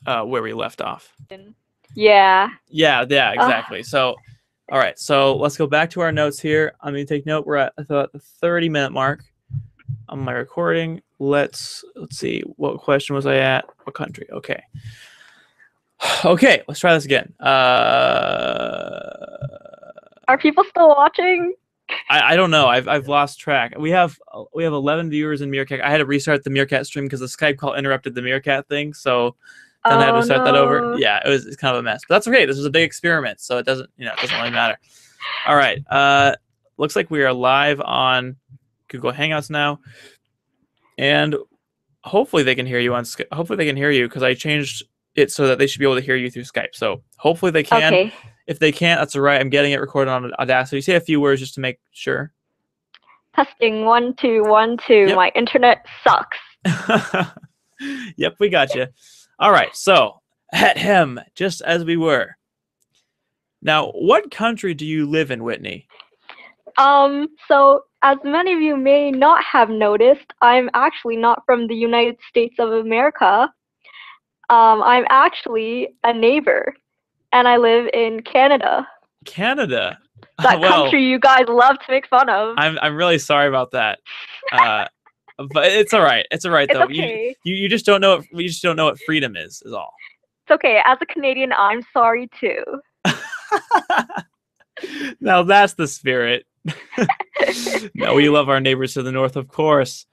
where we left off. Yeah. Yeah, Uh, exactly. So, all right. So let's go back to our notes here. I'm gonna take note. We're at the 30-minute mark on my recording. Let's see. What question was I at? What country? Okay. Okay. Let's try this again. are people still watching? I don't know. I've lost track. We have 11 viewers in Meerkat. I had to restart the Meerkat stream because the Skype call interrupted the Meerkat thing. So then I had to Oh start that over. no. Yeah, it's kind of a mess. But that's okay. This was a big experiment, so it doesn't really matter. All right. Looks like we are live on Google Hangouts now, and hopefully they can hear you on. Hopefully they can hear you because I changed it so that they should be able to hear you through Skype. So hopefully they can. Okay. If they can't, that's all right. I'm getting it recorded on Audacity. Say a few words just to make sure. Testing 1 2 1 2. Yep. My internet sucks. Yep, we got you. All right, so at him, just as we were. Now, what country do you live in, Whitney? So as many of you may not have noticed, I'm actually not from the United States of America. I'm actually a neighbor, and I live in Canada. Canada. That Well, country you guys love to make fun of. I'm really sorry about that. Uh, but it's all right. It's all right It's though. You okay. you, you just don't know you just don't know what freedom is all. It's okay. As a Canadian, I'm sorry too. Now that's the spirit. No, we love our neighbors to the north, of course.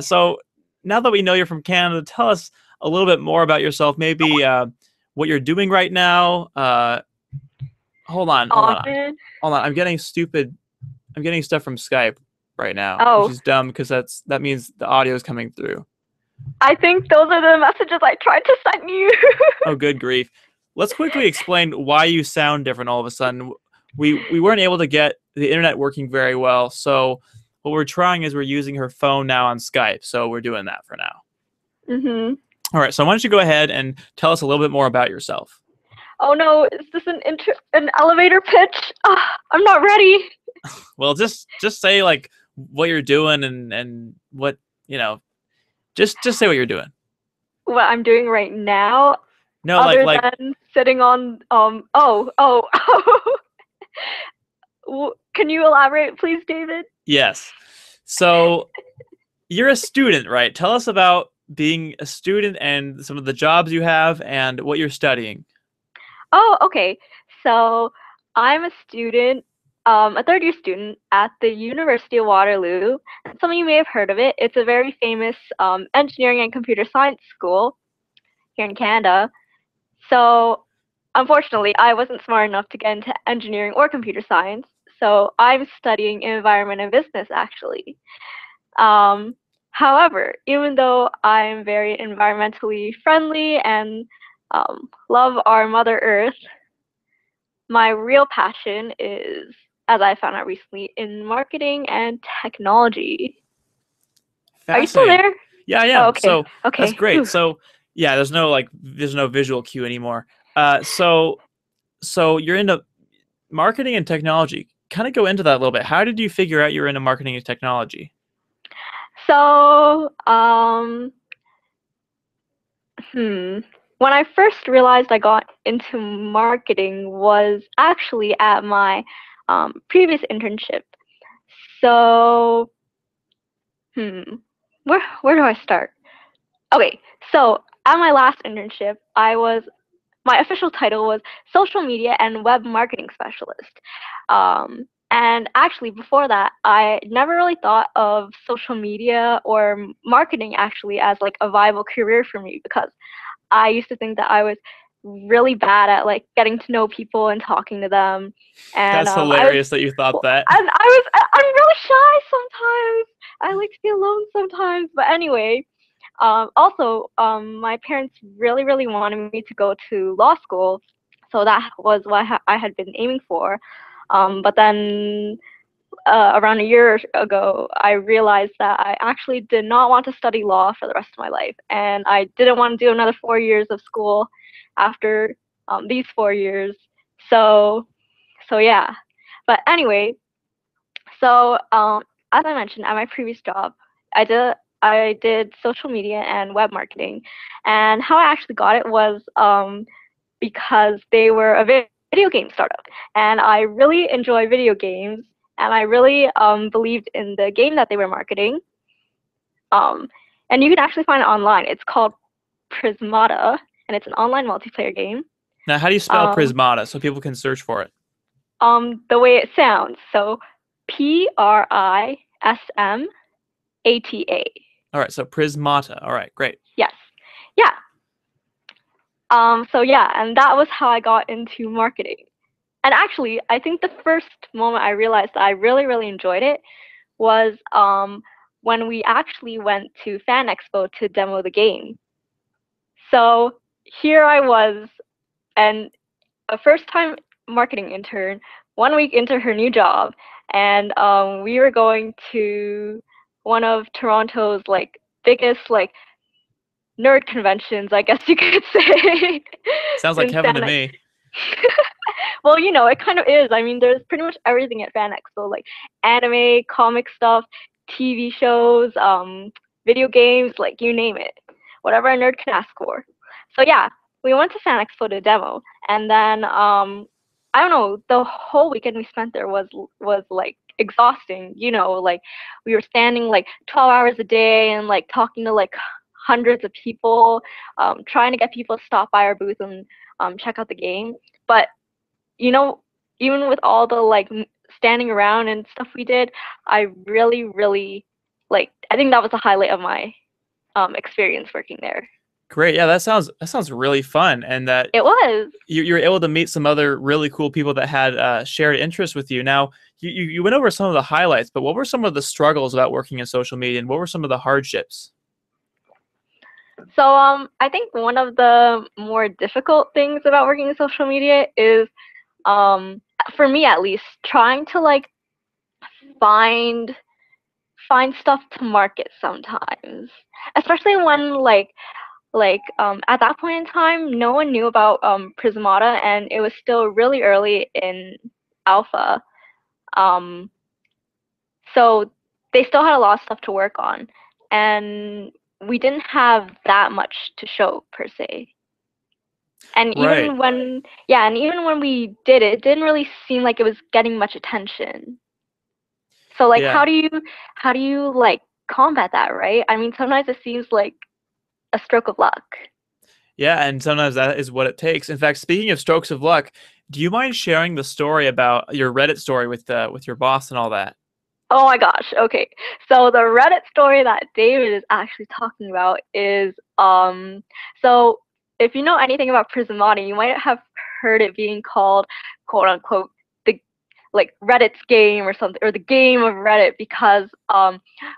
So now that we know you're from Canada, tell us a little bit more about yourself. Maybe what you're doing right now. Hold on, hold Aw, on, man. hold on. I'm getting stupid. I'm getting stuff from Skype right now, which Oh, is dumb because that means the audio is coming through. I think those are the messages I tried to send you. Oh, good grief. Let's quickly explain why you sound different all of a sudden. We weren't able to get the internet working very well, so what we're trying is we're using her phone now on Skype, so we're doing that for now. Mhm. All right, so why don't you go ahead and tell us a little bit more about yourself? Oh no, is this an elevator pitch? I'm not ready. Well, just say like what you're doing and what you know. Just say what you're doing. What I'm doing right now, No, other like than sitting on can you elaborate, please, David? yes. So you're a student, right? Tell us about being a student and some of the jobs you have and what you're studying. Oh, okay. So I'm a student, a third year student at the University of Waterloo. Some of you may have heard of it. It's a very famous engineering and computer science school here in Canada. So unfortunately, I wasn't smart enough to get into engineering or computer science. So I'm studying environment and business actually. Um, However, even though I'm very environmentally friendly and love our Mother Earth, my real passion is, as I found out recently, in marketing and technology. Are you still Fascinating. there? Yeah, I Oh, am. okay. So that's Okay. great. Whew. So yeah, there's no visual cue anymore. So you're into marketing and technology. Kind of go into that a little bit. How did you figure out you're into marketing and technology? So, when I first realized I got into marketing was actually at my previous internship. So, hmm, where do I start? Okay, so at my last internship, my official title was social media and web marketing specialist. And actually, before that, I never really thought of social media or marketing actually as like a viable career for me because I used to think that I was really bad at like getting to know people and talking to them, and That's hilarious that you thought that. I'm really shy sometimes. I like to be alone sometimes, but anyway. Also, my parents really, really wanted me to go to law school, so that was what I had been aiming for. But then around a year ago, I realized that I actually did not want to study law for the rest of my life, and I didn't want to do another 4 years of school after these 4 years. So, so yeah. But anyway, so as I mentioned at my previous job, I did I did social media and web marketing, and how I actually got it was because they were a video game startup, and I really enjoy video games, and I really believed in the game that they were marketing. Um, and you can actually find it online. It's called Prismata, and it's an online multiplayer game. Now, how do you spell Um, Prismata so people can search for it? the way it sounds, so Prismata. All right, so Prismata. All right, great. Yes. Yeah. So yeah, and that was how I got into marketing. And actually, I think the first moment I realized that I really, really enjoyed it was when we actually went to Fan Expo to demo the game. So here I was, and a first time marketing intern, 1 week into her new job, and we were going to one of Toronto's like biggest like nerd conventions, I guess you could say. Sounds like in heaven Fan to me. Well, it kind of is. I mean, there's pretty much everything at Fan Expo, like anime, comic stuff, TV shows, video games, like you name it, whatever a nerd can ask for. So yeah, we went to Fan Expo to demo, and then I don't know, the whole weekend we spent there was like exhausting. Like we were standing like 12 hours a day and like talking to like hundreds of people, trying to get people to stop by our booth and check out the game. But you know, even with all the like standing around and stuff we did, I really, really like. I think that was the highlight of my experience working there. Great. Yeah, that sounds really fun, and that It was. you were able to meet some other really cool people that had shared interests with you. Now, you went over some of the highlights, but what were some of the struggles about working in social media, and what were some of the hardships? So I think one of the more difficult things about working in social media is um, for me at least, trying to like find find stuff to market sometimes, especially when at that point in time, no one knew about Prismata, and it was still really early in alpha. Um, so they still had a lot of stuff to work on, and we didn't have that much to show per se. And Right. even when we did it, it didn't really seem like it was getting much attention. So like, Yeah. how do you like combat that, right? I mean, sometimes it seems like a stroke of luck. Yeah, and sometimes that is what it takes. In fact, speaking of strokes of luck, do you mind sharing the story about your Reddit story with your boss and all that? Oh my gosh. Okay. So the Reddit story that David is actually talking about is so if you know anything about Prismati, you might have heard it being called quote unquote the like Reddit's game or something, or the game of Reddit, because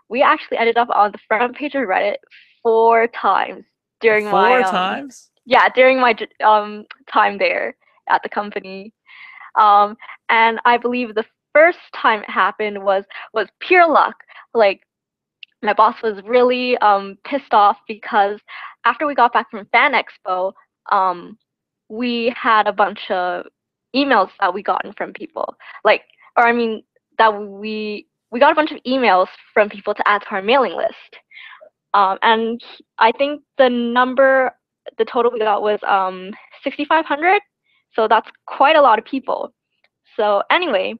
we actually ended up on the front page of Reddit 4 times during my Four times? time there at the company. Um, and I believe the first time it happened was pure luck. Like my boss was really pissed off because after we got back from Fan Expo, um, we had a bunch of emails that we gotten from people. Like, or I mean, that we got a bunch of emails from people to add to our mailing list. And I think the total we got was 6,500. So that's quite a lot of people. So anyway,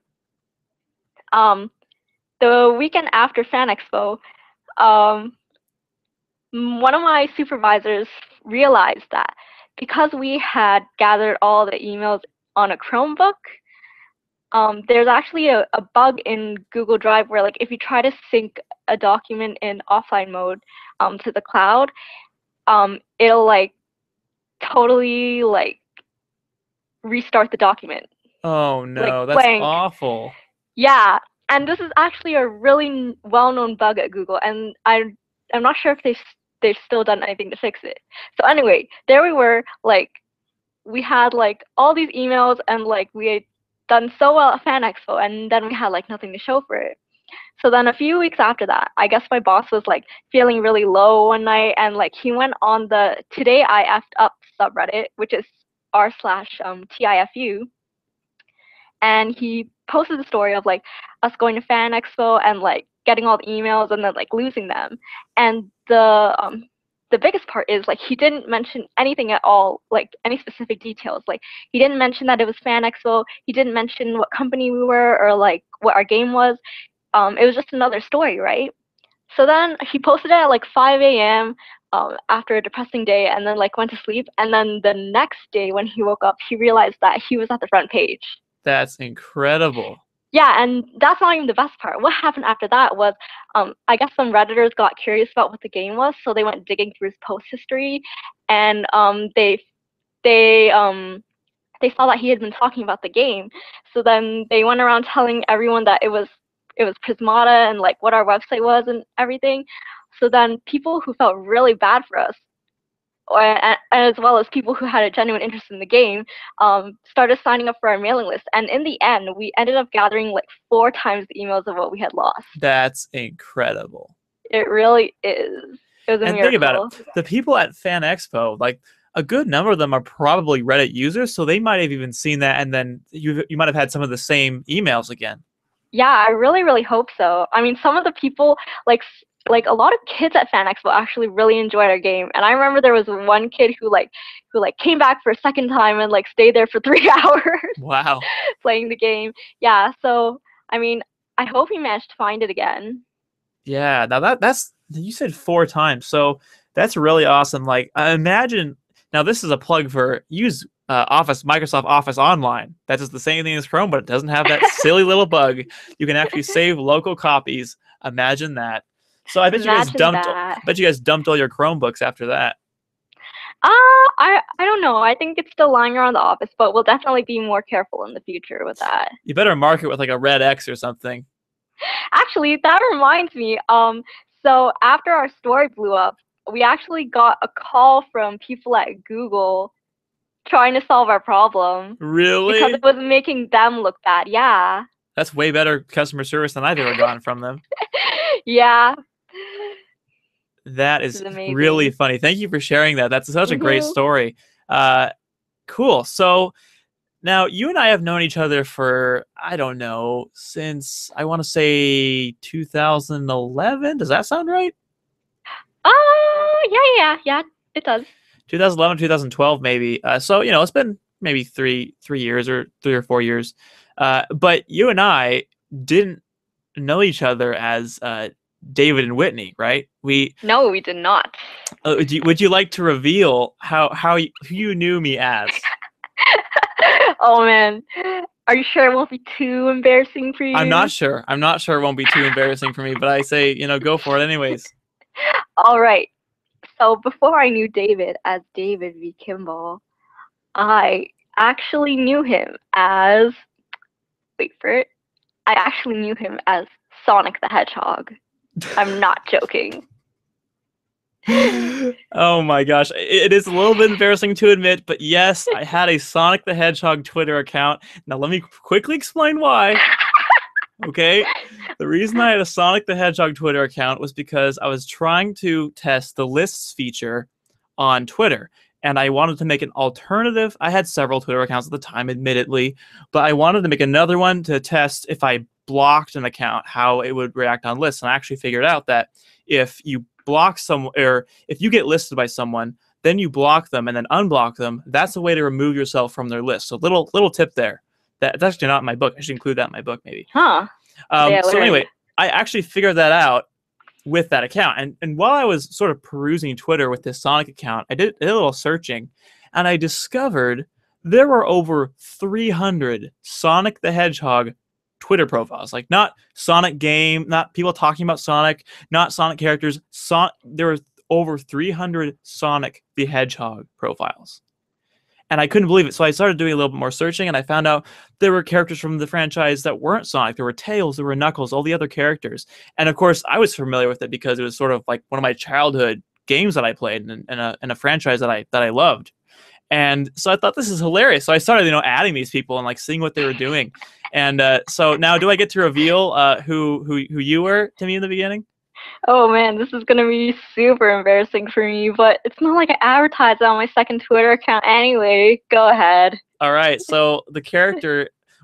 um, the weekend after Fan Expo, um, one of my supervisors realized that because we had gathered all the emails on a Chromebook, there's actually a bug in Google Drive where like if you try to sync a document in offline mode to the cloud, it'll like totally like restart the document, Oh like no, that's blank. awful. Yeah, and this is actually a really well-known bug at Google, and I'm not sure if they've still done anything to fix it. So anyway, there we were, like we had like all these emails, and like we had done so well at Fan Expo, and then we had like nothing to show for it. So then a few weeks after that, I guess my boss was like feeling really low one night, and like he went on the Today I effed up subreddit, which is r/TIFU, and he posted the story of like us going to Fan Expo and like getting all the emails and then like losing them. And the biggest part is like he didn't mention anything at all, like any specific details. Like he didn't mention that it was Fan Expo. He didn't mention what company we were or like what our game was. It was just another story, right? So then he posted it at like 5 a.m. After a depressing day, and then like went to sleep. And then the next day when he woke up, he realized that he was at the front page. That's incredible. Yeah, and that's not even the best part. What happened after that was, I guess some Redditors got curious about what the game was, so they went digging through his post history, and they they saw that he had been talking about the game. So then they went around telling everyone that it was Prismata and like what our website was and everything. So then people who felt really bad for us, and as well as people who had a genuine interest in the game, started signing up for our mailing list. And in the end, we ended up gathering like 4 times the emails of what we had lost. That's incredible. It really is. It was a miracle. Think about it. The people at Fan Expo, like a good number of them are probably Reddit users, so they might have even seen that, and then you might have had some of the same emails again. Yeah, I really, really hope so. I mean, some of the people, like a lot of kids at Fan Expo actually really enjoyed our game. And I remember there was one kid who came back for a second time and like stayed there for 3 hours. Wow. Playing the game. Yeah, so I mean, I hope he managed to find it again. Yeah, now that's you said 4 times, so that's really awesome. Like, imagine now this is a plug for use Microsoft Office Online. That does the same thing as Chrome, but it doesn't have that silly little bug. You can actually save local copies. Imagine that. So I bet you guys dumped all your Chromebooks after that. I don't know. I think it's still lying around the office, but we'll definitely be more careful in the future with that. You better mark it with like a red X or something. Actually, that reminds me. So after our story blew up, we actually got a call from people at Google trying to solve our problem. Really? Because it was making them look bad. Yeah. That's way better customer service than I've ever gotten from them. Yeah. That is really funny. Thank you for sharing that. That's such a great story. Cool. So now you and I have known each other for, I don't know, since I want to say 2011. Does that sound right? Yeah, it does. 2011, 2012, maybe. So, it's been maybe 3 years or 3 or 4 years. But you and I didn't know each other as David and Whitney, right? No, we did not. Would you like to reveal who you knew me as? Oh man, are you sure it won't be too embarrassing for you? I'm not sure. It won't be too embarrassing for me, but I say, go for it anyways. All right. So before I knew David as David V. Kimball, I actually knew him as, wait for it, I actually knew him as Sonic the Hedgehog. I'm not joking. Oh my gosh. It is a little bit embarrassing to admit, but yes, I had a Sonic the Hedgehog Twitter account. Now let me quickly explain why. Okay? The reason I had a Sonic the Hedgehog Twitter account was because I was trying to test the lists feature on Twitter. And I wanted to make an alternative. I had several Twitter accounts at the time, admittedly, but I wanted to make another one to test if I blocked an account, how it would react on lists. And I actually figured out that if you block someone, or if you get listed by someone, then you block them and then unblock them, that's a way to remove yourself from their list. So little tip there. That's actually not in my book. I should include that in my book, maybe. Huh. So anyway, I actually figured that out with that account. And while I was sort of perusing Twitter with this Sonic account, I did a little searching, and I discovered there were over 300 Sonic the Hedgehog Twitter profiles. Like, not Sonic game, not people talking about Sonic, not Sonic characters. There were over 300 Sonic the Hedgehog profiles. And I couldn't believe it. So I started doing a little bit more searching, and I found out there were characters from the franchise that weren't Sonic. There were Tails, there were Knuckles, all the other characters. And of course, I was familiar with it because it was sort of like one of my childhood games that I played in a franchise that I loved. And so I thought, this is hilarious. So I started, adding these people and like seeing what they were doing. And so now, do I get to reveal who you were to me in the beginning? Oh man, this is gonna be super embarrassing for me, but it's not like I advertised on my second Twitter account anyway. Go ahead. All right, so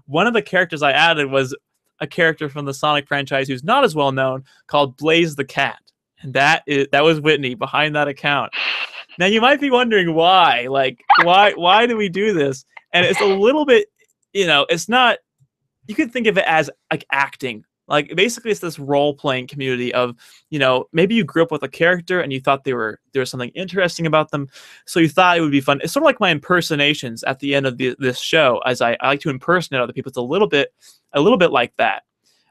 one of the characters I added was a character from the Sonic franchise who's not as well known called Blaze the Cat. And that was Whitney behind that account. Now you might be wondering why. Like, why do we do this? And it's a little bit, it's not, you could think of it as like acting. Like basically it's this role-playing community of, maybe you grew up with a character and you thought there was something interesting about them, so you thought it would be fun. It's sort of like my impersonations at the end of this show, as I like to impersonate other people. It's a little bit like that.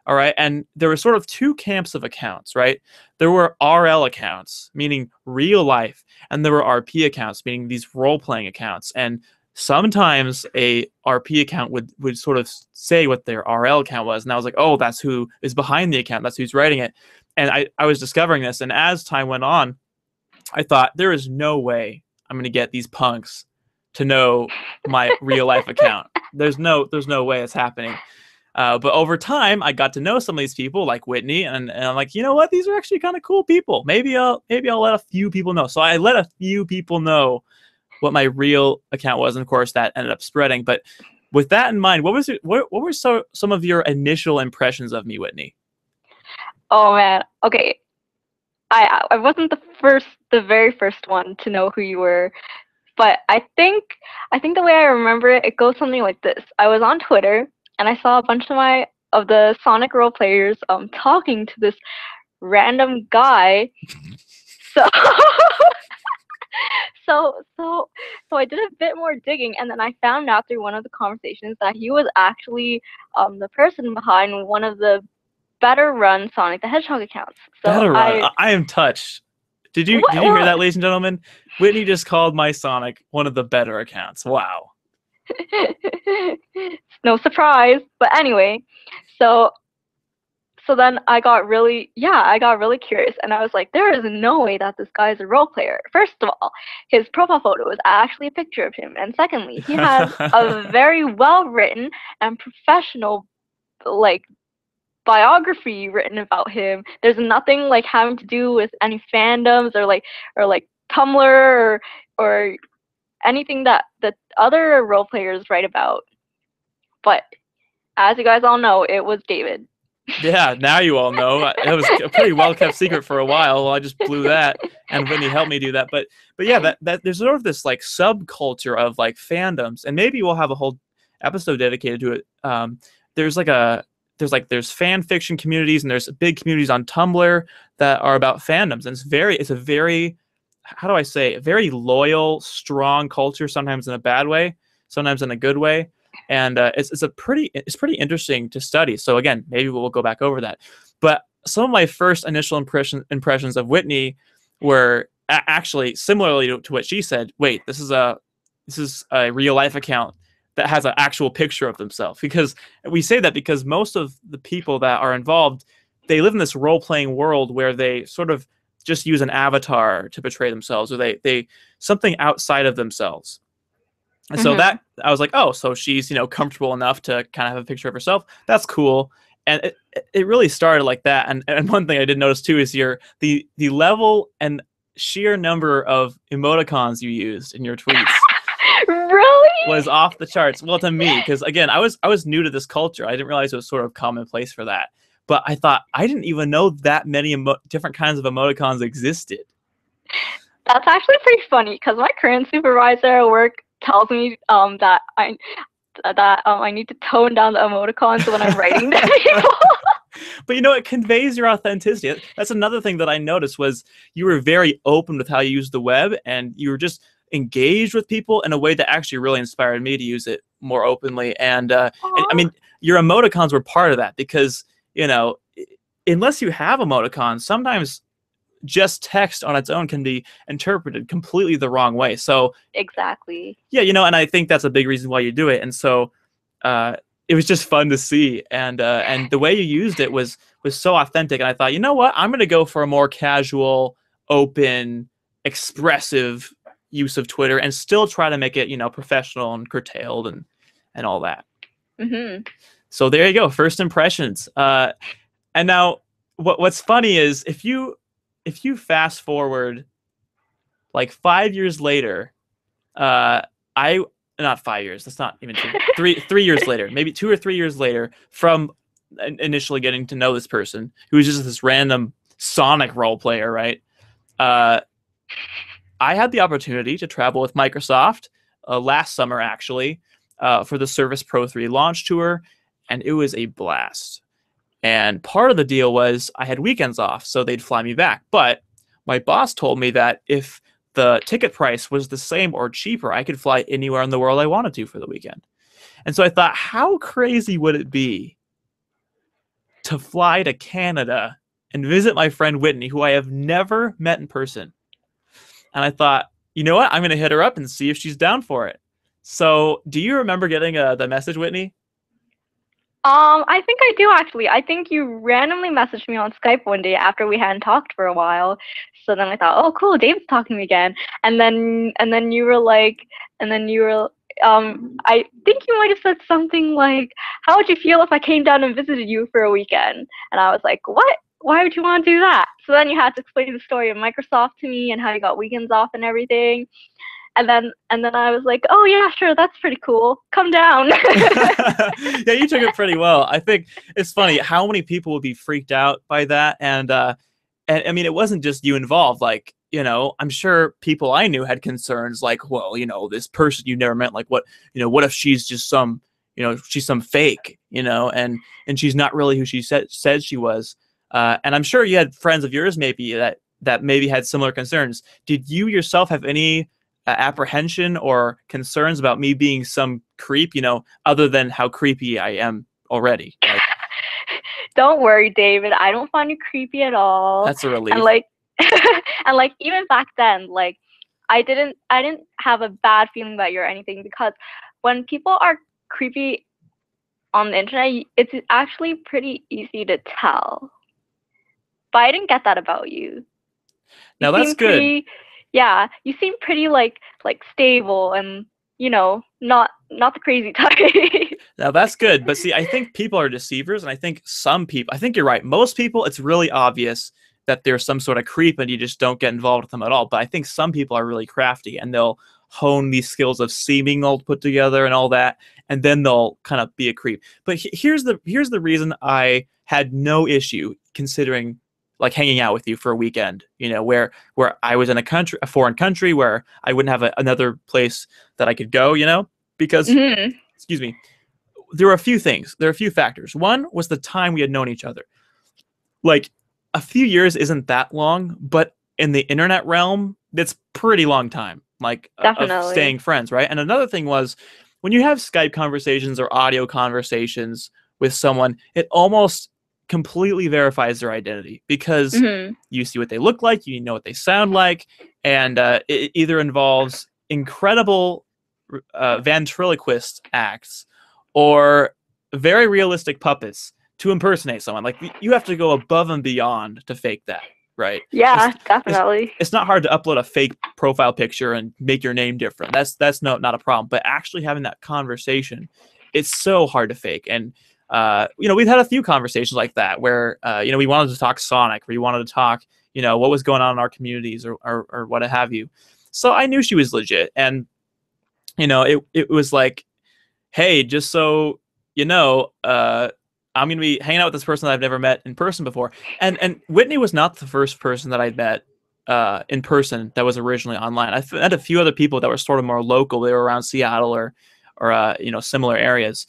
All right. And there were sort of two camps of accounts, right? There were RL accounts, meaning real life, and there were RP accounts, meaning these role-playing accounts. And sometimes a RP account would sort of say what their RL account was. And I was like, oh, that's who is behind the account. That's who's writing it. And I was discovering this. And as time went on, I thought there is no way I'm going to get these punks to know my real life account. There's no way it's happening. But over time, I got to know some of these people, like Whitney, and I'm like, you know what? These are actually kind of cool people. Maybe I'll let a few people know. So I let a few people know what my real account was, and of course that ended up spreading. But with that in mind, what were some of your initial impressions of me, Whitney? Oh man, okay. I wasn't the very first one to know who you were, but I think the way I remember it, it goes something like this. I was on Twitter and I saw a bunch of the Sonic role players talking to this random guy. So so I did a bit more digging, and then I found out through one of the conversations that he was actually the person behind one of the better run Sonic the Hedgehog accounts. So better run. I am touched. Did you hear that, ladies and gentlemen? Whitney just called my Sonic one of the better accounts. Wow. No surprise. But anyway, so then I got really curious, and I was like, there is no way that this guy is a role player. First of all, his profile photo is actually a picture of him, and secondly, he has a very well written and professional biography written about him. There's nothing like having to do with any fandoms or Tumblr or anything that the other role players write about. But as you guys all know, it was David. Yeah, now you all know. It was a pretty well-kept secret for a while. I just blew that, and Whitney helped me do that. But yeah, that there's sort of this like subculture of like fandoms, and maybe we'll have a whole episode dedicated to it. There's fan fiction communities, and there's big communities on Tumblr that are about fandoms, and it's a very, how do I say, a very loyal, strong culture. Sometimes in a bad way, sometimes in a good way. And it's pretty interesting to study. So again, maybe we'll go back over that. But some of my first initial impressions of Whitney were actually similarly to what she said. Wait, this is a real life account that has an actual picture of themselves. Because we say that because most of the people that are involved, they live in this role playing world where they sort of just use an avatar to portray themselves, or they something outside of themselves. And so that I was like, oh, so she's, comfortable enough to kind of have a picture of herself. That's cool. And it really started like that. And one thing I did notice too is the level and sheer number of emoticons you used in your tweets. Really? Was off the charts. Well, to me, because again, I was new to this culture. I didn't realize it was sort of commonplace for that. But I thought I didn't even know that many different kinds of emoticons existed. That's actually pretty funny because my current supervisor at work tells me that I need to tone down the emoticons when I'm writing to people. But it conveys your authenticity. That's another thing that I noticed was you were very open with how you use the web, and you were just engaged with people in a way that actually really inspired me to use it more openly. And I mean, your emoticons were part of that because, unless you have emoticons, sometimes just text on its own can be interpreted completely the wrong way. So exactly. Yeah, and I think that's a big reason why you do it. And so it was just fun to see, and the way you used it was so authentic. And I thought, you know what, I'm going to go for a more casual, open, expressive use of Twitter, and still try to make it professional and curtailed and all that. So there you go, first impressions. And now what's funny is if you fast forward like 5 years later, not 5 years, that's not even true. 3 years later, maybe 2 or 3 years later, from initially getting to know this person who was just this random Sonic role player, right? I had the opportunity to travel with Microsoft last summer, actually, for the Service Pro 3 launch tour, and it was a blast. And part of the deal was I had weekends off, so they'd fly me back. But my boss told me that if the ticket price was the same or cheaper, I could fly anywhere in the world I wanted to for the weekend. And so I thought, how crazy would it be to fly to Canada and visit my friend Whitney, who I have never met in person? And I thought, you know what? I'm going to hit her up and see if she's down for it. So do you remember getting the message, Whitney? I think I do actually. I think you randomly messaged me on Skype one day after we hadn't talked for a while. So then I thought, oh, cool, David's talking to me again. And then you were like, I think you might have said something like, how would you feel if I came down and visited you for a weekend? And I was like, what? Why would you want to do that? So then you had to explain the story of Microsoft to me and how you got weekends off and everything. And then I was like, oh yeah, sure, that's pretty cool. Come down. Yeah, you took it pretty well. I think it's funny how many people would be freaked out by that. And I mean, it wasn't just you involved. Like, you know, I'm sure people I knew had concerns like, well, you know, this person you never met, like what if she's just some, she's some fake, and she's not really who she said she was. And I'm sure you had friends of yours maybe that maybe had similar concerns. Did you yourself have any apprehension or concerns about me being some creep, other than how creepy I am already? Like, don't worry, David. I don't find you creepy at all. That's a relief. And like even back then, like I didn't have a bad feeling about you or anything, because when people are creepy on the internet, it's actually pretty easy to tell. But I didn't get that about you. Now that's good. Yeah, you seem pretty like stable and not the crazy type. Now that's good, but see, I think people are deceivers, and I think you're right. Most people, it's really obvious that there's some sort of creep, and you just don't get involved with them at all. But I think some people are really crafty, and they'll hone these skills of seeming all put together and all that, and then they'll kind of be a creep. But here's the reason I had no issue considering like hanging out with you for a weekend, where I was in a foreign country where I wouldn't have another place that I could go, because, excuse me, there were a few things. There are a few factors. One was the time we had known each other. Like, a few years isn't that long, but in the internet realm, it's pretty long time, like, of staying friends, right? And another thing was, when you have Skype conversations or audio conversations with someone, it almost completely verifies their identity, because you see what they look like, you know what they sound like, and it either involves incredible ventriloquist acts or very realistic puppets to impersonate someone. Like, you have to go above and beyond to fake that, right? Yeah, definitely. It's not hard to upload a fake profile picture and make your name different. That's not a problem. But actually having that conversation, it's so hard to fake. And we've had a few conversations like that where, we wanted to talk Sonic, or we wanted to talk, what was going on in our communities or what have you. So I knew she was legit. And, it was like, hey, just so you know, I'm going to be hanging out with this person that I've never met in person before. And Whitney was not the first person that I'd met in person that was originally online. I had a few other people that were sort of more local. They were around Seattle or similar areas.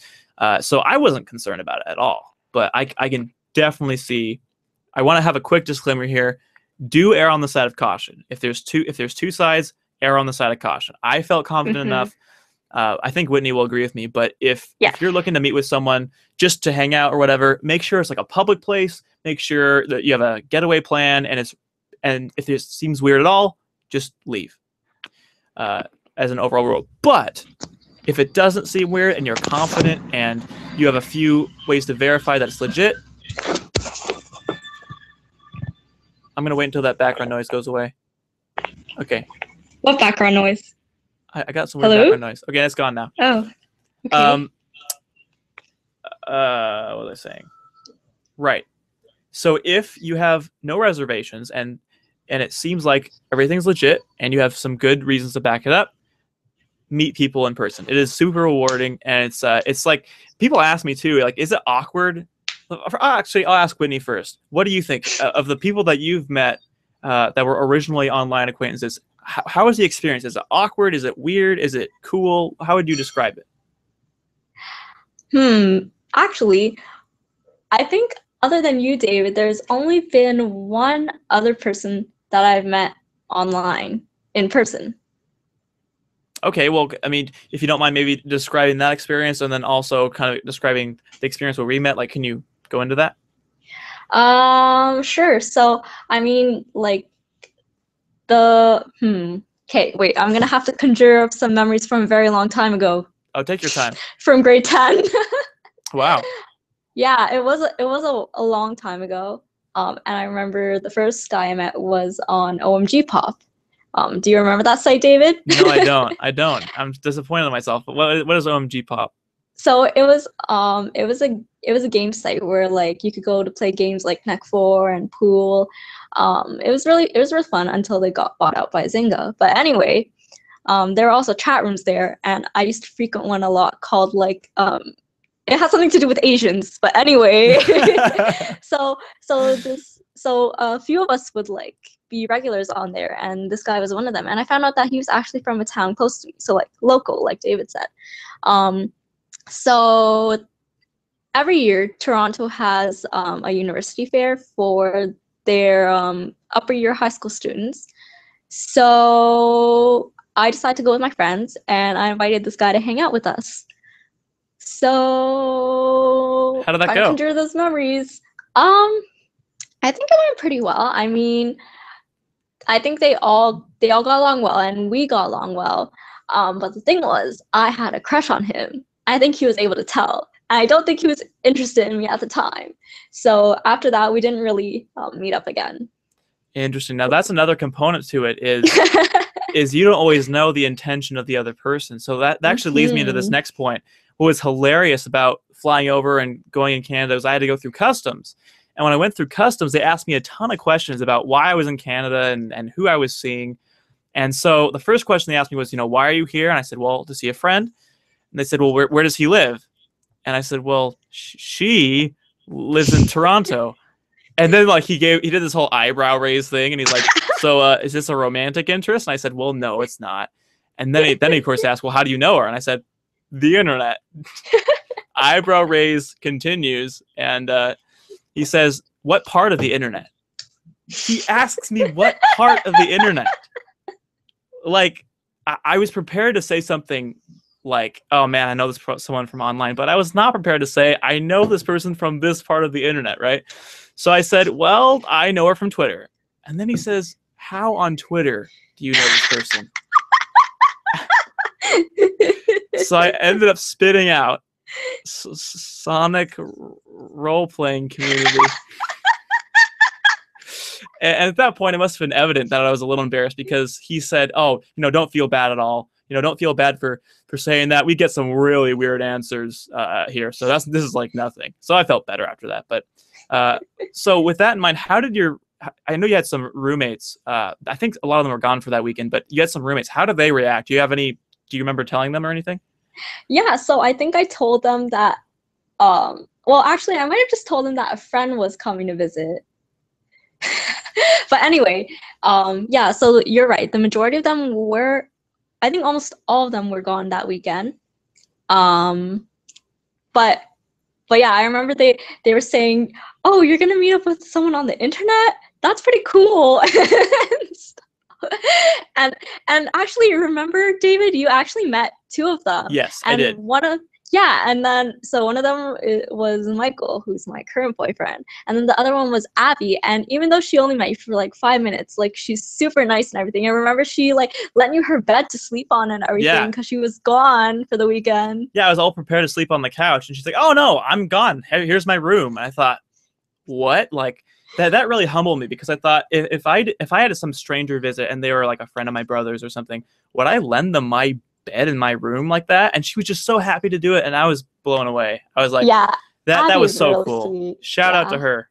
So I wasn't concerned about it at all. But I can definitely see. I want to have a quick disclaimer here. Do err on the side of caution. If there's two sides, err on the side of caution. I felt confident enough. I think Whitney will agree with me. But if you're looking to meet with someone just to hang out or whatever, make sure it's like a public place. Make sure that you have a getaway plan, and if it seems weird at all, just leave. As an overall rule. But if it doesn't seem weird and you're confident and you have a few ways to verify that it's legit, I'm going to wait until that background noise goes away. Okay. What background noise? I got some weird background noise. Okay, it's gone now. Oh. What Okay. was I saying? Right. So if you have no reservations and it seems like everything's legit and you have some good reasons to back it up, meet people in person. It is super rewarding, and it's like, people ask me too, like, is it awkward Actually, I'll ask Whitney first. What do you think of the people that you've met that were originally online acquaintances? How was the experience? Is it awkward? Is it weird? Is it cool? How would you describe it? Actually, I think other than you, David, there's only been one other person that I've met online in person. Okay, well, I mean, if you don't mind maybe describing that experience and then also kind of describing the experience where we met, like, can you go into that? Sure. So, I mean, like the okay, wait, I'm gonna have to conjure up some memories from a very long time ago, Oh, take your time. from grade 10. Wow. Yeah, it was a long time ago. And I remember the first guy I met was on OMG Pop. Do you remember that site, David? No, I don't. I don't. I'm disappointed in myself. But what is OMG Pop? So it was a game site where like you could go to play games like Neck 4 and Pool. It was really fun until they got bought out by Zynga. But anyway, there were also chat rooms there, and I used to frequent one a lot called like it has something to do with Asians, but anyway. So a few of us would like be regulars on there, and this guy was one of them. And I found out that he was actually from a town close to me, so like local, like David said. So every year, Toronto has a university fair for their upper year high school students. So I decided to go with my friends, and I invited this guy to hang out with us. So How did that trying to go? conjure those memories. I think it went pretty well. I mean, I think they all got along well, and we got along well. But the thing was, I had a crush on him. I think he was able to tell. I don't think he was interested in me at the time. So after that, we didn't really meet up again. Interesting. Now that's another component to it is you don't always know the intention of the other person. So that actually leads me into this next point. What was hilarious about flying over and going in Canada was I had to go through customs. And when I went through customs, they asked me a ton of questions about why I was in Canada and who I was seeing. And so the first question they asked me was, why are you here? And I said, well, to see a friend. And they said, well, where does he live? And I said, well, she lives in Toronto. And then like he did this whole eyebrow raise thing, and he's like, so is this a romantic interest? And I said, well, no, it's not. And then he of course asked, well, how do you know her? And I said, the internet. Eyebrow raise continues, and he says, what part of the internet? He asks me what part of the internet. Like, I was prepared to say something like, oh man, I know this someone from online, but I was not prepared to say, I know this person from this part of the internet, right? So I said, well, I know her from Twitter. And then he says, how on Twitter do you know this person? So I ended up spitting out Sonic role-playing community. And at that point, it must have been evident that I was a little embarrassed because he said, oh, don't feel bad at all. Don't feel bad for saying that. We get some really weird answers here. So this is like nothing. So I felt better after that. But so with that in mind, I know you had some roommates. I think a lot of them were gone for that weekend, but you had some roommates. How did they react? Do you remember telling them or anything? Yeah, so I think I told them that, well, actually, I might have just told them that a friend was coming to visit. But anyway, yeah, so you're right. The majority of them were, I think almost all of them were gone that weekend. But yeah, I remember they were saying, "Oh, you're gonna meet up with someone on the internet? That's pretty cool." and actually, remember, David, you actually met two of them. Yes, and I did. And then so one of them was Michael, who's my current boyfriend, and then the other one was Abby. And even though she only met you for like 5 minutes, like she's super nice and everything. I remember she like lent you her bed to sleep on and everything because she was gone for the weekend. Yeah, I was all prepared to sleep on the couch, and she's like, "Oh no, I'm gone. Here's my room." And I thought, what? Like that really humbled me because I thought if I had some stranger visit and they were like a friend of my brother's or something, would I lend them my bed in my room like that? And she was just so happy to do it, and I was blown away. I was like, yeah, that was so really cool. Sweet. Shout out to her.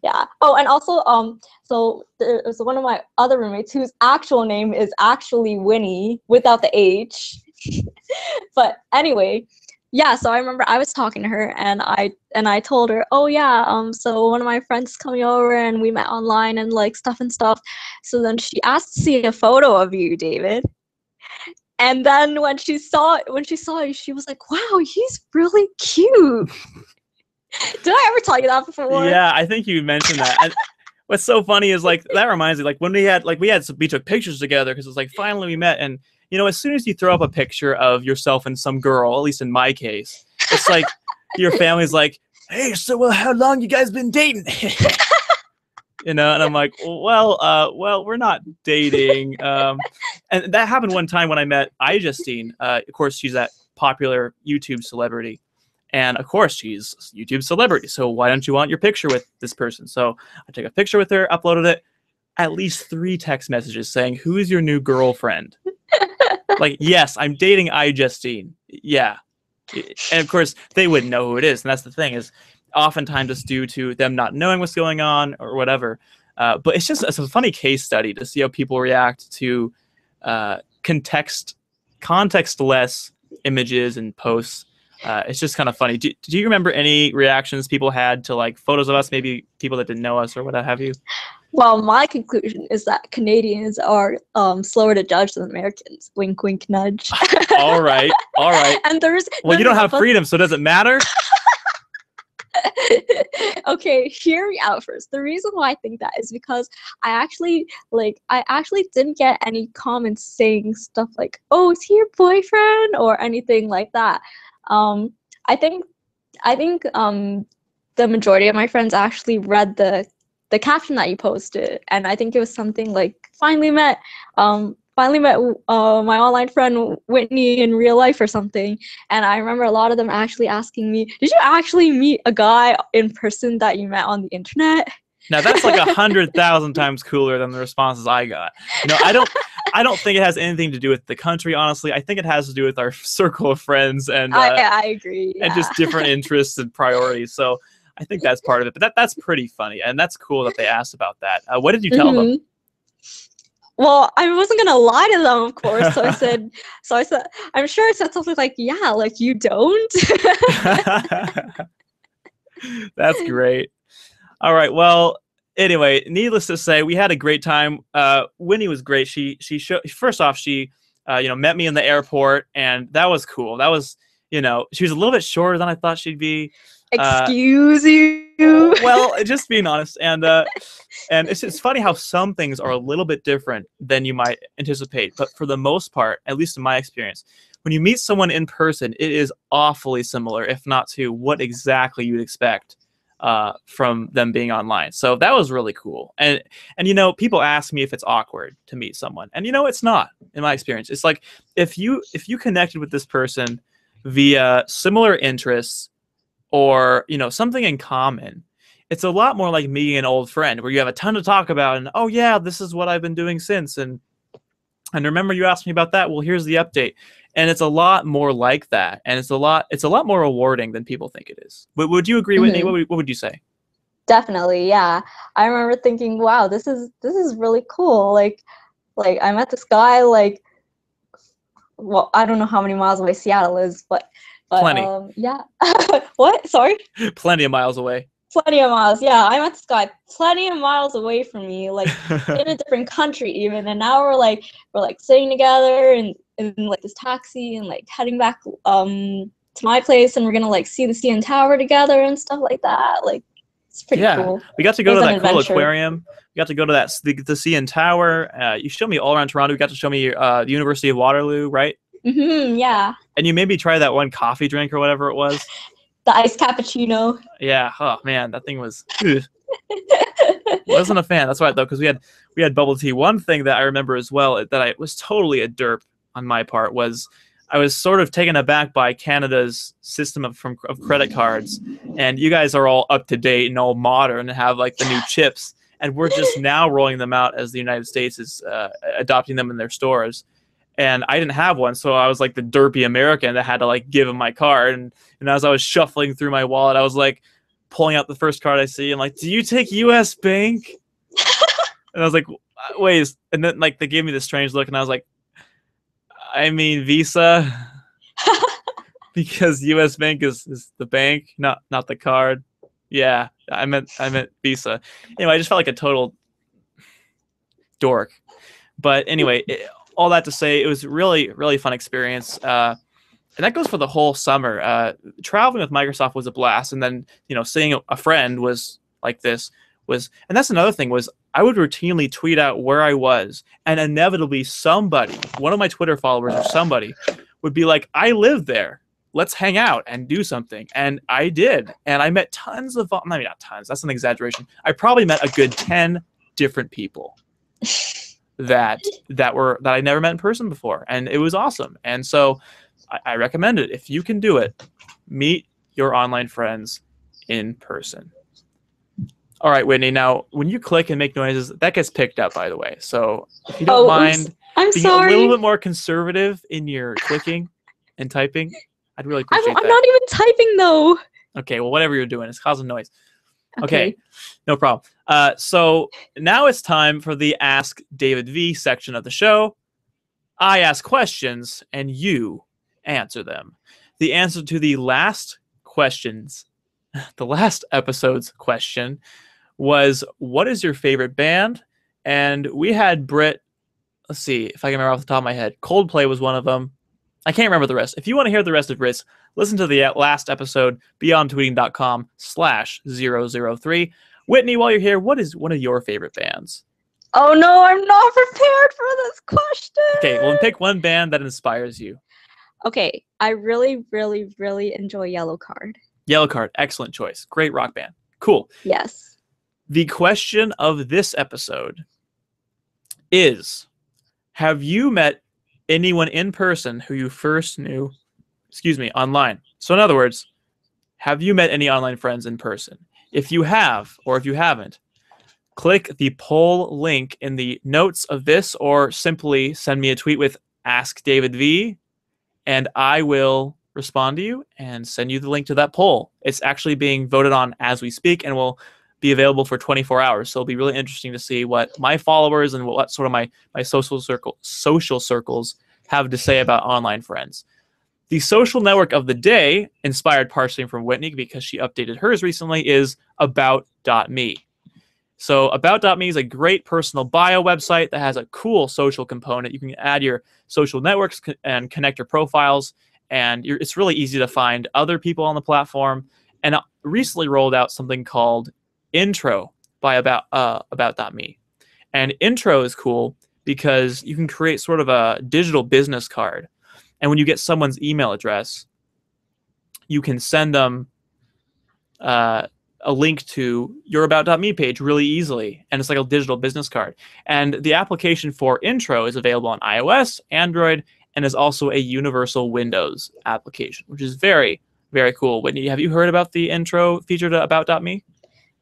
Yeah. Oh, and also so there's one of my other roommates whose actual name is actually Winnie without the H. But anyway, yeah, so I remember I was talking to her and I told her, "Oh yeah, so one of my friends is coming over and we met online and like stuff and stuff." So then she asked to see a photo of you, David. And then when she saw you, she was like, "Wow, he's really cute." Did I ever tell you that before? Yeah, I think you mentioned that. And what's so funny is like that reminds me like when we took pictures together because it was like finally we met, and as soon as you throw up a picture of yourself and some girl, at least in my case, it's like your family's like, "Hey, so how long you guys been dating?" And I'm like, well, we're not dating. And that happened one time when I met iJustine. Of course, she's that popular YouTube celebrity. And of course, she's a YouTube celebrity. So why don't you want your picture with this person? So I took a picture with her, uploaded it. At least 3 text messages saying, "Who's your new girlfriend?" Like, yes, I'm dating iJustine. Yeah. And of course, they wouldn't know who it is. And that's the thing is, oftentimes it's due to them not knowing what's going on or whatever. But it's a funny case study to see how people react to context-less images and posts. It's just kind of funny. Do you remember any reactions people had to like photos of us, maybe people that didn't know us or what have you? Well, my conclusion is that Canadians are slower to judge than Americans. Wink, wink, nudge. All right. And Well, you don't have freedom, so does it matter? Okay, hear me out first. The reason why I think that is because I actually didn't get any comments saying stuff like, "Oh, is he your boyfriend?" or anything like that. I think the majority of my friends actually read the caption that you posted, and I think it was something like finally met my online friend Whitney in real life or something. And I remember a lot of them actually asking me, "Did you actually meet a guy in person that you met on the internet?" Now that's like 100,000 times cooler than the responses I got. I don't think it has anything to do with the country, honestly. I think it has to do with our circle of friends and I agree. and just different interests and priorities. So I think that's part of it. But that's pretty funny, and that's cool that they asked about that. What did you tell them? Well, I wasn't gonna lie to them, of course. So I said, I'm sure I said something like, "Yeah, like you don't." That's great. All right. Well, anyway, needless to say, we had a great time. Winnie was great. She first off, she met me in the airport, and that was cool. That was, she was a little bit shorter than I thought she'd be. Excuse you. Well, just being honest, and it's funny how some things are a little bit different than you might anticipate, but for the most part, at least in my experience, when you meet someone in person, it is awfully similar, if not to what exactly you'd expect from them being online. So that was really cool. And people ask me if it's awkward to meet someone, and it's not. In my experience, it's like if you connected with this person via similar interests or something in common, it's a lot more like meeting an old friend where you have a ton to talk about, and oh yeah, this is what I've been doing since, and remember you asked me about that, well, here's the update. And it's a lot more like that, and it's a lot more rewarding than people think it is. Would you agree, Whitney? What would you say? Definitely, yeah. I remember thinking, wow, this is really cool. Like I met this guy, like, well, I don't know how many miles away Seattle is, but Plenty. Yeah. What? Sorry? Plenty of miles away. Plenty of miles. Yeah, I met this guy plenty of miles away from me, like in a different country even. And now we're sitting together in like this taxi and like heading back to my place, and we're gonna like see the CN Tower together and stuff like that. Like, it's pretty cool. We got to go to that cool aquarium. We got to go to the CN Tower. You showed me all around Toronto. You got to show me the University of Waterloo, right? Yeah. And you made me try that one coffee drink or whatever it was. The iced cappuccino. Yeah. Oh man, that thing was. Wasn't a fan. That's right though, because we had bubble tea. One thing that I remember as well that I was totally a derp on my part was I was sort of taken aback by Canada's system of credit cards, and you guys are all up to date and all modern and have like the new chips, and we're just now rolling them out as the United States is adopting them in their stores. And I didn't have one, so I was like the derpy American that had to like give him my card. And as I was shuffling through my wallet, I was like pulling out the first card I see. I'm like, "Do you take U.S. Bank?" And I was like, "Wait." And then like they gave me this strange look, and I was like, "I mean Visa." because U.S. Bank is the bank, not the card. Yeah, I meant Visa. Anyway, I just felt like a total dork. But anyway, all that to say, it was really, really fun experience. And that goes for the whole summer. Traveling with Microsoft was a blast. And then, seeing a friend was like this and that's another thing was I would routinely tweet out where I was. And inevitably somebody, one of my Twitter followers or somebody would be like, I live there. Let's hang out and do something. And I did. And I met tons of, maybe not tons, that's an exaggeration. I probably met a good 10 different people that I never met in person before. And it was awesome. And so I recommend it. If you can do it, meet your online friends in person. All right, Whitney. Now, when you click and make noises, that gets picked up, by the way. So if you don't mind I'm being sorry. a little bit more conservative in your clicking and typing, I'd really appreciate that. I'm not even typing, though. Okay, well, whatever you're doing, it's causing noise. Okay, no problem. So now it's time for the Ask David V section of the show. I ask questions, and you answer them. The answer to the last episode's question was, what is your favorite band? And we had Brit, let's see if I can remember off the top of my head. Coldplay was one of them. I can't remember the rest. If you want to hear the rest of Brit's, listen to the last episode, beyondtweeting.com/003. Whitney, while you're here, what is one of your favorite bands? Oh no, I'm not prepared for this question. Okay, well, pick one band that inspires you. Okay, I really, really, really enjoy Yellowcard. Yellowcard, excellent choice. Great rock band. Cool. Yes. The question of this episode is, have you met anyone in person who you first knew, online? So in other words, have you met any online friends in person? If you have, or if you haven't, click the poll link in the notes of this, or simply send me a tweet with Ask David V, and I will respond to you and send you the link to that poll. It's actually being voted on as we speak and will be available for 24 hours. So it'll be really interesting to see what my followers and what sort of my social circles have to say about online friends. The social network of the day, inspired partially from Whitney because she updated hers recently, is about.me. So about.me is a great personal bio website that has a cool social component. You can add your social networks and connect your profiles, and it's really easy to find other people on the platform. And I recently rolled out something called Intro by about.me. And Intro is cool because you can create sort of a digital business card. And when you get someone's email address, you can send them a link to your about.me page really easily. And it's like a digital business card. And the application for Intro is available on iOS, Android, and is also a universal Windows application, which is very, very cool. Whitney, have you heard about the Intro feature to about.me?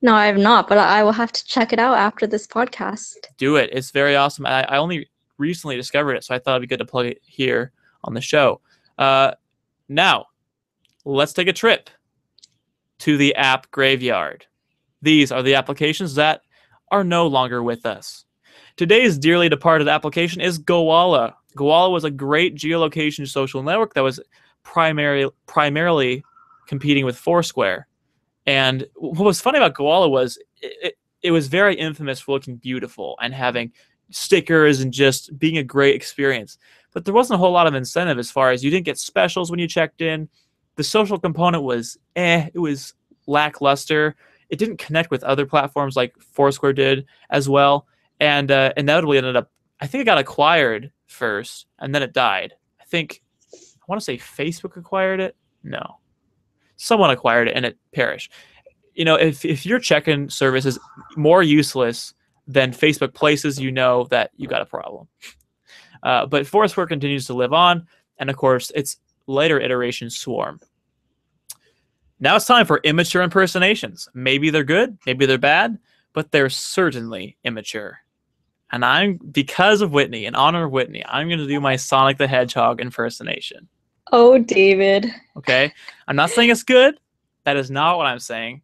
No, I have not, but I will have to check it out after this podcast. Do it. It's very awesome. I only recently discovered it, so I thought it'd be good to plug it here on the show. Now, let's take a trip to the app graveyard. These are the applications that are no longer with us. Today's dearly departed application is Gowalla. Gowalla was a great geolocation social network that was primarily competing with Foursquare. And what was funny about Gowalla was it was very infamous for looking beautiful and having stickers and just being a great experience. But there wasn't a whole lot of incentive as far as you didn't get specials when you checked in. The social component was it was lackluster. It didn't connect with other platforms like Foursquare did as well. And inevitably ended up, I think it got acquired first and then it died. I want to say Facebook acquired it. No. Someone acquired it and it perished. If your check-in service is more useless than Facebook Places, you know that you got a problem. But Foursquare continues to live on, and of course, its later iteration Swarm. Now it's time for immature impersonations. Maybe they're good, maybe they're bad, but they're certainly immature. And because of Whitney, in honor of Whitney, I'm going to do my Sonic the Hedgehog impersonation. Oh, David. Okay? I'm not saying it's good. That is not what I'm saying.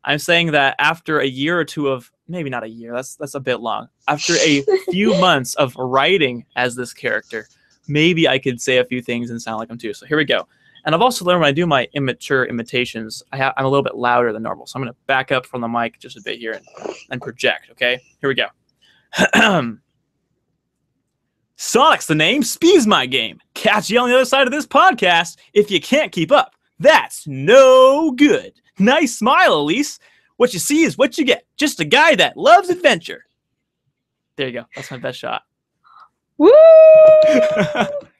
I'm saying that after a year or two of, maybe not a year, that's a bit long. After a few months of writing as this character, maybe I could say a few things and sound like him too. So here we go. And I've also learned when I do my immature imitations, I'm a little bit louder than normal. So I'm going to back up from the mic just a bit here and project, okay? Here we go. Sonic's the name, Speed's my game. Catch you on the other side of this podcast. If you can't keep up, that's no good. Nice smile, Elise. What you see is what you get. Just a guy that loves adventure. There you go. That's my best shot. Woo!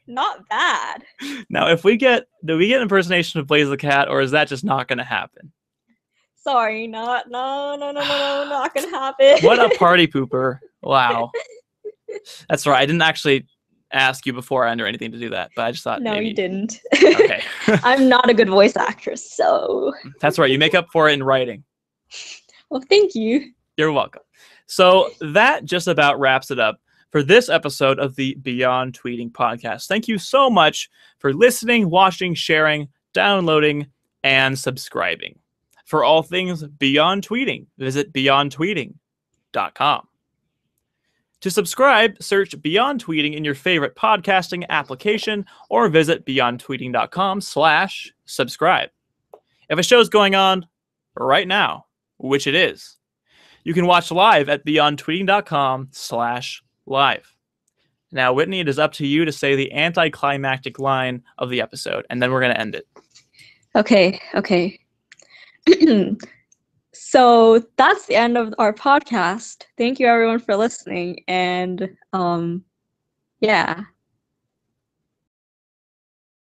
Not bad. Now, do we get impersonation of Blaze the Cat, or is that just not going to happen? Sorry, not gonna happen. What a party pooper. Wow. That's right. I didn't actually ask you beforehand or anything to do that, but I just thought No, maybe. you didn't. Okay. I'm not a good voice actress, so. That's right. You make up for it in writing. Well, thank you. You're welcome. So that just about wraps it up for this episode of the Beyond Tweeting podcast. Thank you so much for listening, watching, sharing, downloading, and subscribing. For all things Beyond Tweeting, visit beyondtweeting.com. To subscribe, search Beyond Tweeting in your favorite podcasting application or visit beyondtweeting.com/subscribe. If a show's going on right now, which it is, you can watch live at beyondtweeting.com/live. Now, Whitney, it is up to you to say the anticlimactic line of the episode, and then we're going to end it. Okay. So that's the end of our podcast. Thank you everyone for listening, and yeah.